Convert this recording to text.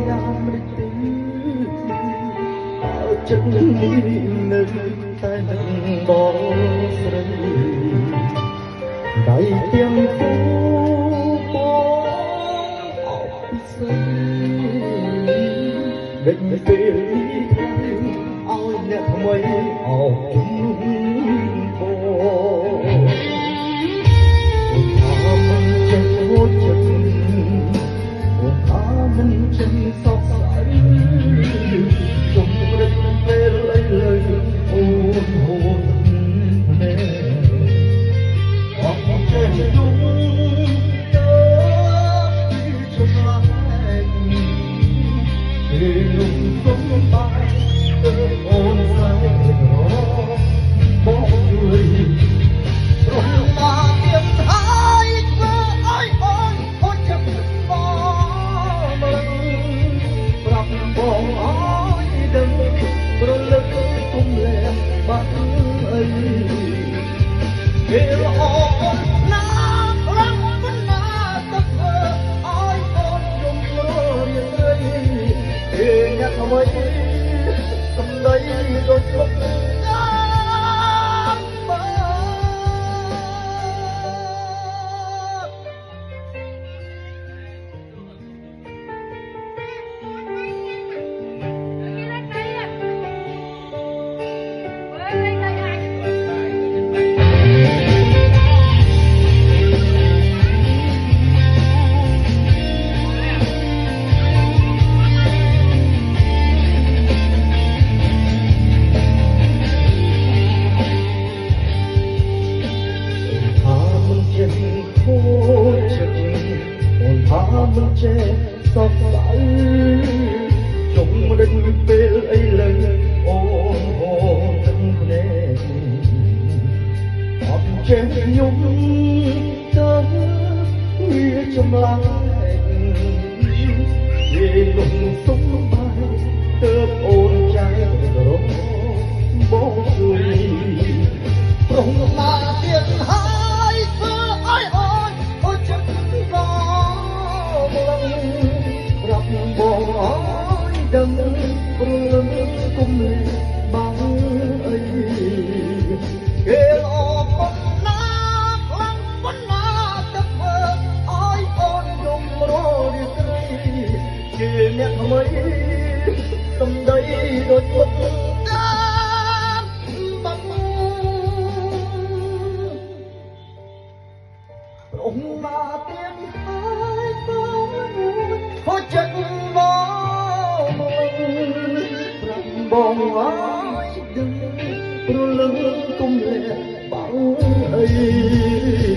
យ៉ាងមិនទេចិត្តនេះនៅតែបងស្រីដៃទាំងគូបងអបពិសេសដេញពេលនេះឲ្យអ្នកថ្មីអោបជុំបងថាមិនចេះហូចចិត្តថាមិនចេះសោកស្ដាយជុំរឹកពេលអីលើអូនហូនណែអត់ចេះយំទៅជុំឡាយពេលនោះសុំបាយអូនស្រីរបងជួយរំលាយហើយធ្វើឲ្យអូនហូចចិត្តបងប្រាប់បងអើយដឹងប្រលឹកគុំលែបាក់អីពេលអូនណាខ្លាំងប៉ុណ្ណាទៅធ្វើឲ្យអូនយំររៀងរឿយពេលអ្នកថ្មីសំដីដូចមុខមិនចេះសោកស្ដាយជុំរឹងពេលអីលើអូនអូនទឹកភ្នែកអត់ចេះខ្ញុំទៅវាចម្លាក់វាលំសុំបាយទើបអូនចៃរងបងជួយប្រងមកទៀតហើយធ្វើឲ្យអូនអូនចិត្តរាប់បងអើយដឹងព្រលឹងគុំលែបងអីគេអបប៉ុណ្ណាខ្លាំងប៉ុណ្ណាទៅធ្វើឲ្យអូនយំររៀងត្រីជាអ្នកថ្មីសំដីដូចពុតតាមបងអងមកទៀតហើយហូចចិត្តបងអើយដឹងព្រលឹងគុំលែបងអី